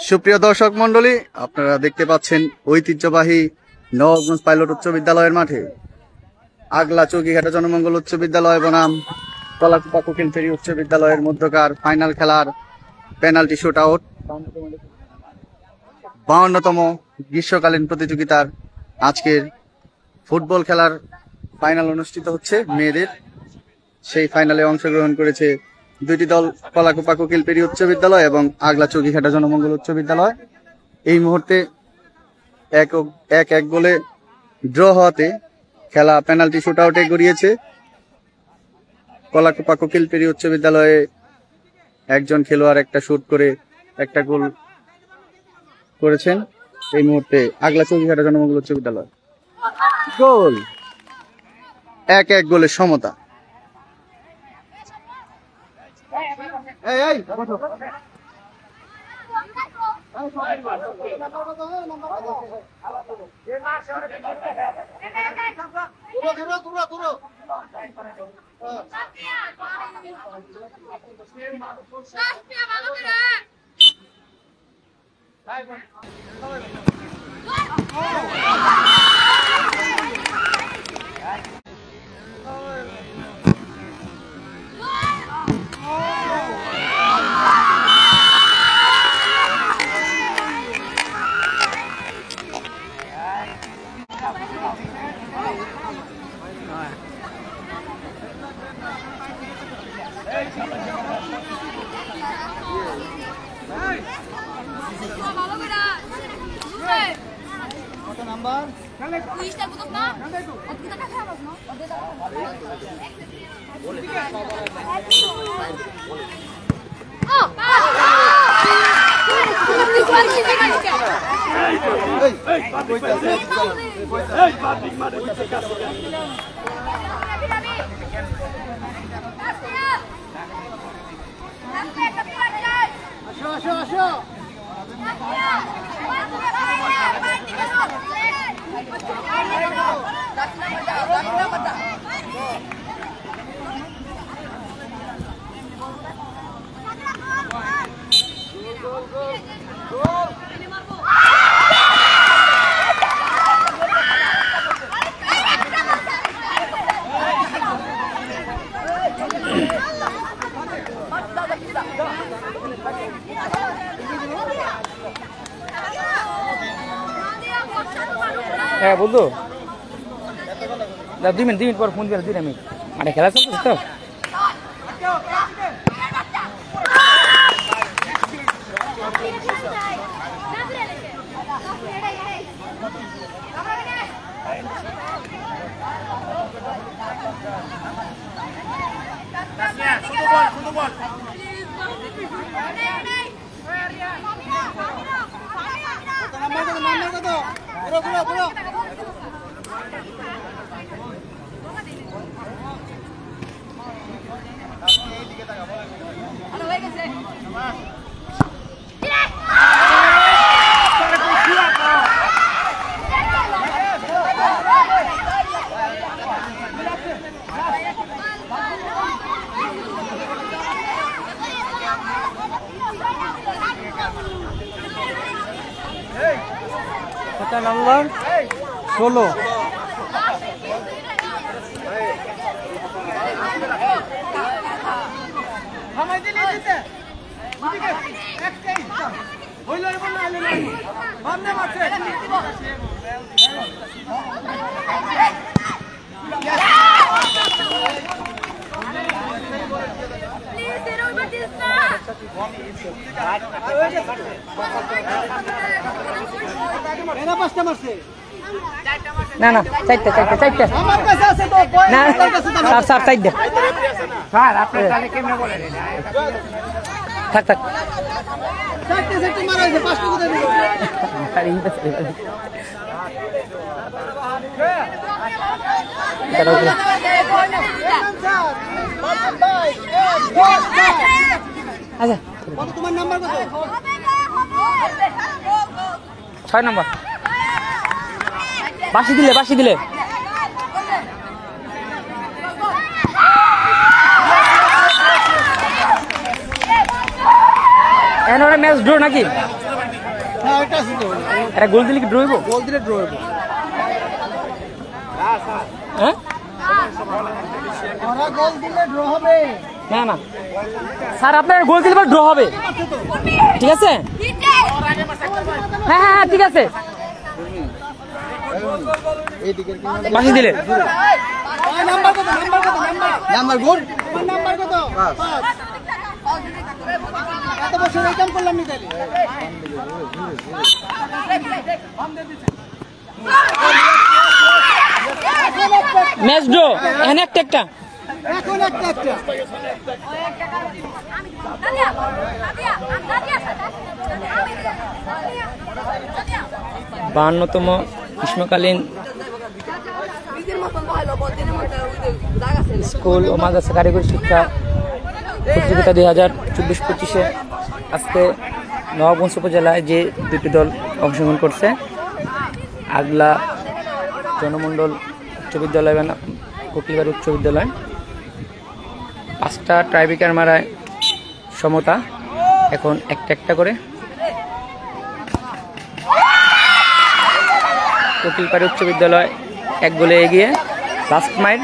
সুপ্রিয় দর্শক মন্ডলী, আপনারা দেখতে পাচ্ছেন ঐতিহ্যবাহী নবাবগঞ্জ পাইলট উচ্চ বিদ্যালয়ের মাঠে আগলা চৌকিঘাটা জনমঙ্গল উচ্চ বিদ্যালয় বনাম কলাকুপা কোকিলফেরি উচ্চ বিদ্যালয়ের মধ্যকার ফাইনাল খেলার পেনাল্টি শুট আউট 52তম গ্রীষ্মকালীন প্রতিযোগিতার আজকের ফুটবল খেলার ফাইনাল অনুষ্ঠিত হচ্ছে মেয়েদের। সেই ফাইনালে অংশগ্রহণ করেছে দুইটি দল, কলাকুপা কোকিলফেরি উচ্চ বিদ্যালয় এবং আগলা চৌকিঘাটা জনমঙ্গল উচ্চ বিদ্যালয়। এই মুহূর্তে এক গোলে ড্র হওয়াতে খেলা পেনাল্টি শুট আউটে গড়িয়েছে। কলাকুপা কোকিলফেরি উচ্চ বিদ্যালয়ে একজন খেলোয়াড় একটা শুট করে একটা গোল করেছেন। এই মুহূর্তে আগলা চৌকিঘাটা জনমঙ্গল উচ্চ বিদ্যালয় গোল, 1-1 গোলের সমতা। হ্যাঁ বন্ধু, 2 মিনিট পর ফোন করে দিন। আমি মানে খেলা চলছে তো। নম্বর 16 না না চারটে না স্যার চারটে স্যার আপনি তাহলে কেমনে বলেন থাক থাক আচ্ছা তোমার নাম্বার কত? 6 নম্বর। বাসি দিলে এখন ওরা ম্যাচ ড্র নাকি? এটা গোল দিলে কি ড্র হইব? গোল দিলে ড্র হইব। হ্যাঁ ওরা গোল দিলে ড্র হবে। না না স্যার, আপনার গোল দিলে ড্র হবে, ঠিক আছে? হ্যাঁ হ্যাঁ হ্যাঁ ঠিক আছে। বাসি দিলে নাম্বার গোল ম্যাচ ড্র। এখানে একটা একটা এখন একটা 52তম গ্রীষ্মকালীন স্কুল ও মাদ্রাসা কারিগরি শিক্ষা প্রতিযোগিতা 2024-25 আজকে নবাবগঞ্জ উপজেলায় যে দুটি দল অংশগ্রহণ করছে, আগলা জনমণ্ডল উচ্চ বিদ্যালয় এবং কোকিলবাড়ি উচ্চ বিদ্যালয়, 5টা ট্রাইব্রেকার মারায় সমতা। এখন একটা একটা করে কোকিলবাড়ি উচ্চ বিদ্যালয় 1 গোলে এগিয়ে, লাস্ট মাইল।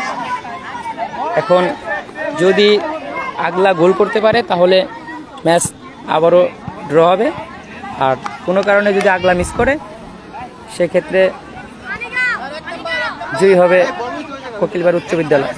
এখন যদি আগলা গোল করতে পারে তাহলে ম্যাচ আবারও ড্র হবে, আর কোনো কারণে যদি আগলা মিস করে সেক্ষেত্রে জয়ী হবে কোকিলবাড়ি উচ্চ বিদ্যালয়।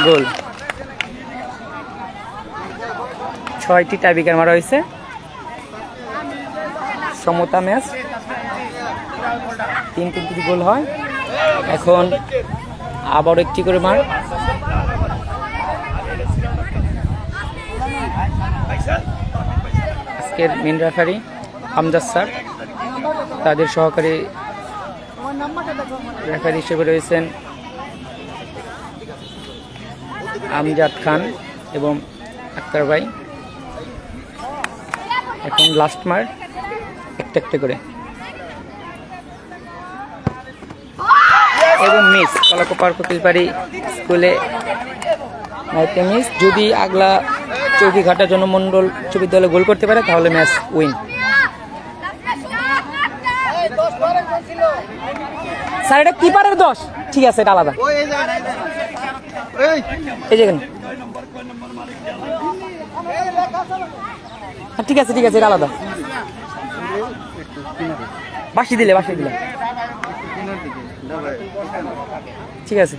গোল। 6টি টাইব্রেকার মারা হয়েছে, সমতা ম্যাচ, 3-3 গোল হয়। এখন আবার একটি করে মার। আজকের মেন রেফারি আমজাদ স্যার, তাদের সহকারী রেফারি হিসেবে রয়েছেন আমজাদ খান এবং আক্তার ভাই। এখন লাস্ট মার, একটা একটা করে এবং মিস। কলাকোপার কোকিলবাড়ি স্কুলে নাইটে মিস। যদি আগলা চৌকিঘাটা জনমণ্ডল উচ্চ বিদ্যালয়ে গোল করতে পারে তাহলে ম্যাচ উইন। স্যার এটা কিপারের দোষ, ঠিক আছে, এটা আলাদা। এই যেখানে ঠিক আছে ঠিক আছে, এটা আলাদা। বাসি দিলে ঠিক আছে।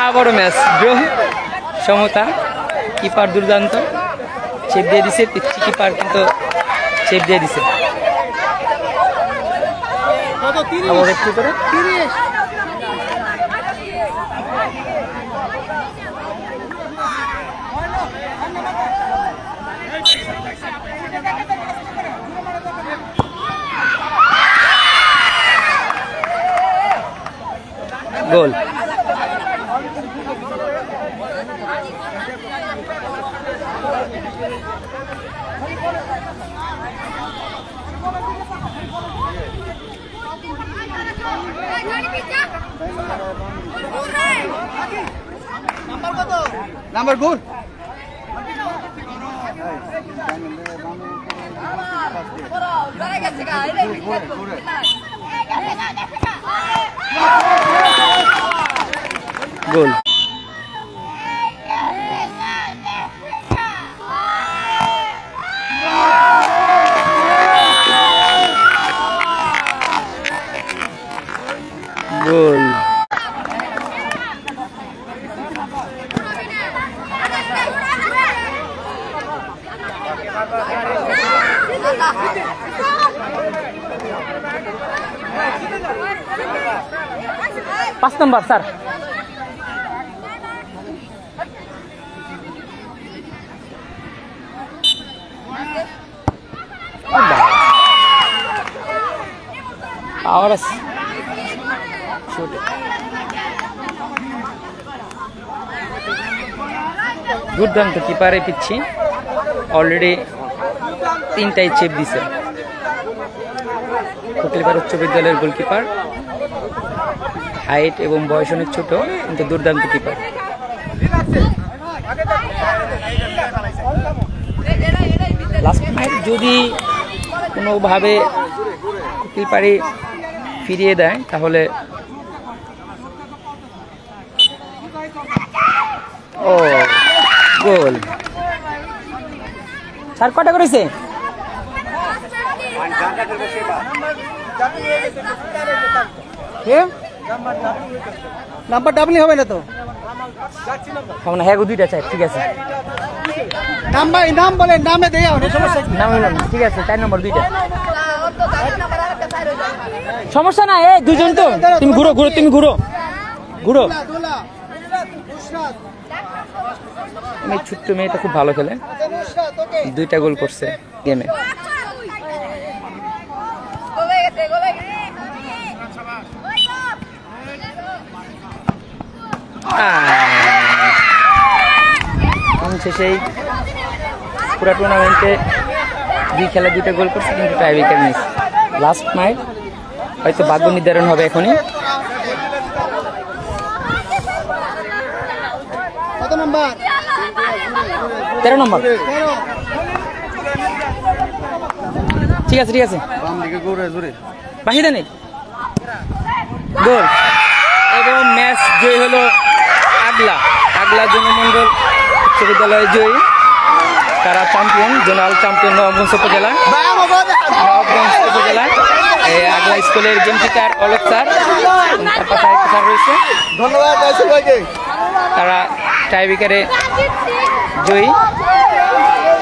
আবারও ম্যাচ ড্র, সমতা। কিপার দুর্দান্ত, সেভ দিয়ে দিছে। পিচ্ছি কিপার কিন্তু সেভ দিয়ে দিছে। আবার একটু করে গোল। নাম্বার গোল গোল। গোল। পাঁচ নম্বর স্যার। পাওয়ার আছে। চোট। দুর্দান্ত কিপারে পিচ্ছি, অলরেডি 3টাই চেপ দিছে। কোকিলপাড়া উচ্চ বিদ্যালয়ের গোলকিপার, হাইট এবং বয়স অনেক ছোট, কিন্তু দুর্দান্ত কিপার। লাস্ট ম্যাচ যদি কোনোভাবে কোকিলপাড়ি ফিরিয়ে দেয় তাহলে ও গোল। স্যার কটা করেছে? নাম্বার ডাবলই হবে না তো, হ্যাঁ গো 2টা চাই, ঠিক আছে নাম বলে নামে দেয়া হবে সমস্যা কি? নাম হইল না, ঠিক আছে 4 নম্বর 2টা সমস্যা না। এই দুজন তো, তুমি ঘুরো ঘুরো, তুমি ঘুরো ঘুরো। এই ছোট্ট মেয়েটা খুব ভালো খেলে, 2টা গোল করছে গেমে। সেই পুরো টুর্নামেন্টে 2 খেলা 2টা গোল করছে, কিন্তু tie breaker miss. Last match হয়তো ভাগ্য নির্ধারণ হবে এখনই। কত নাম্বার? 13 নম্বর। ঠিক আছে ঠিক আছে, বাম দিকে ঘুরে জোরে বাহিদা নেই গোল। এবং ম্যাচ জয় হলো আগলা জনমন্ডল উচ্চ বিদ্যালয় জয়ী। তারা চ্যাম্পিয়ন, জোনাল চ্যাম্পিয়ন নবাবগঞ্জ উপজেলা। নবাবগঞ্জ উপজেলা আগলা স্কুলের গেম টিচার অলোক স্যার, তার পাশে আরেকটা স্যার রয়েছে। ধন্যবাদ ভাইকে। তারা টাইব্রেকারে জয়ী,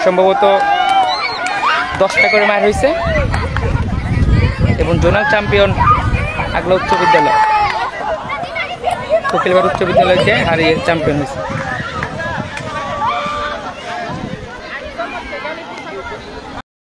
সম্ভবত 10টা করে মার হয়েছে। এবং জোনাল চ্যাম্পিয়ন আগলা উচ্চ বিদ্যালয়, কোকিলপাড়া উচ্চ বিদ্যালয়কে হারিয়ে চ্যাম্পিয়ন হয়েছে।